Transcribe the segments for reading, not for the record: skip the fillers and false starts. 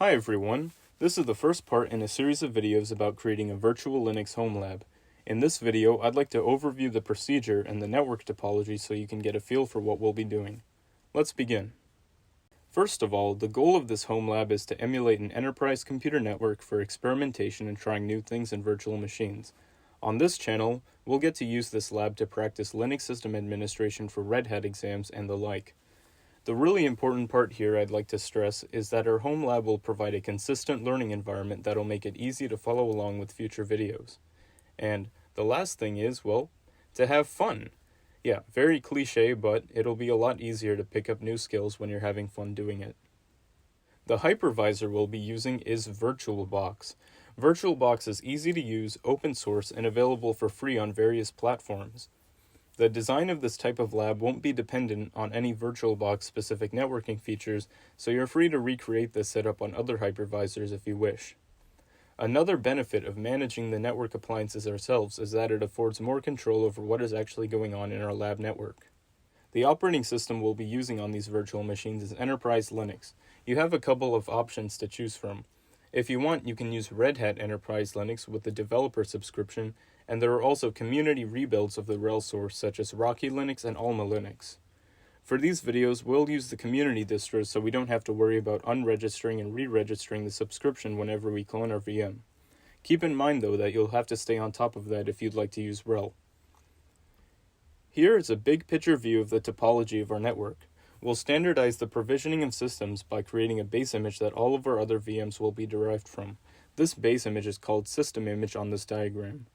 Hi everyone, this is the first part in a series of videos about creating a virtual Linux home lab. In this video, I'd like to overview the procedure and the network topology so you can get a feel for what we'll be doing. Let's begin. First of all, the goal of this home lab is to emulate an enterprise computer network for experimentation and trying new things in virtual machines. On this channel, we'll get to use this lab to practice Linux system administration for Red Hat exams and the like. The really important part here I'd like to stress is that our home lab will provide a consistent learning environment that'll make it easy to follow along with future videos. And the last thing is, well, to have fun. Yeah, very cliche, but it'll be a lot easier to pick up new skills when you're having fun doing it. The hypervisor we'll be using is VirtualBox. VirtualBox is easy to use, open source, and available for free on various platforms. The design of this type of lab won't be dependent on any VirtualBox specific networking features, so you're free to recreate this setup on other hypervisors if you wish. Another benefit of managing the network appliances ourselves is that it affords more control over what is actually going on in our lab network. The operating system we'll be using on these virtual machines is Enterprise Linux. You have a couple of options to choose from. If you want, you can use Red Hat Enterprise Linux with the developer subscription, and there are also community rebuilds of the RHEL source such as Rocky Linux and Alma Linux. For these videos, we'll use the community distros so we don't have to worry about unregistering and re-registering the subscription whenever we clone our VM. Keep in mind though that you'll have to stay on top of that if you'd like to use rhel. Here is a big picture view of the topology of our network. We'll standardize the provisioning of systems by creating a base image that all of our other VMs will be derived from. This base image is called system image on this diagram.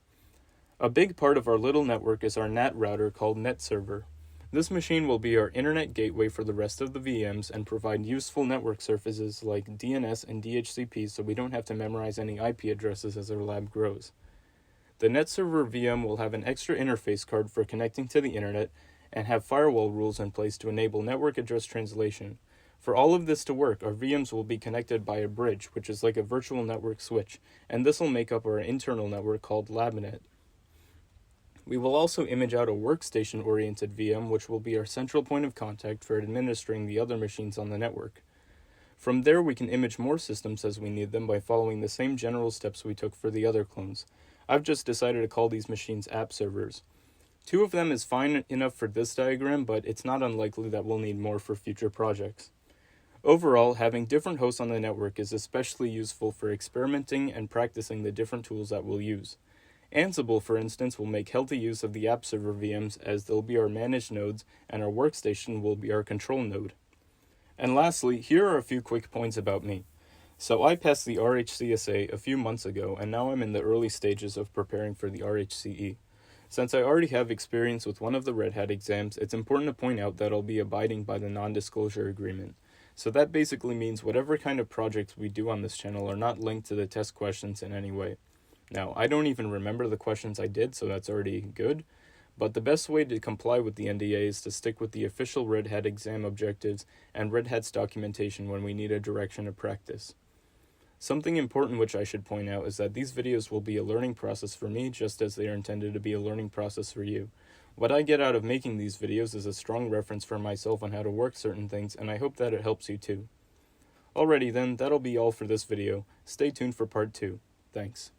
A big part of our little network is our NAT router called NetServer. This machine will be our internet gateway for the rest of the VMs and provide useful network surfaces like DNS and DHCP so we don't have to memorize any IP addresses as our lab grows. The NetServer VM will have an extra interface card for connecting to the internet and have firewall rules in place to enable network address translation. For all of this to work, our VMs will be connected by a bridge, which is like a virtual network switch, and this will make up our internal network called LabNet. We will also image out a workstation-oriented VM, which will be our central point of contact for administering the other machines on the network. From there, we can image more systems as we need them by following the same general steps we took for the other clones. I've just decided to call these machines app servers. 2 of them is fine enough for this diagram, but it's not unlikely that we'll need more for future projects. Overall, having different hosts on the network is especially useful for experimenting and practicing the different tools that we'll use. Ansible, for instance, will make healthy use of the app server VMs as they'll be our managed nodes and our workstation will be our control node. And lastly, here are a few quick points about me. So I passed the RHCSA a few months ago and now I'm in the early stages of preparing for the RHCE. Since I already have experience with one of the Red Hat exams, it's important to point out that I'll be abiding by the non-disclosure agreement. So that basically means whatever kind of projects we do on this channel are not linked to the test questions in any way. Now, I don't even remember the questions I did, so that's already good, but the best way to comply with the NDA is to stick with the official Red Hat exam objectives and Red Hat's documentation when we need a direction of practice. Something important which I should point out is that these videos will be a learning process for me just as they are intended to be a learning process for you. What I get out of making these videos is a strong reference for myself on how to work certain things, and I hope that it helps you too. Alrighty then, that'll be all for this video. Stay tuned for part 2. Thanks.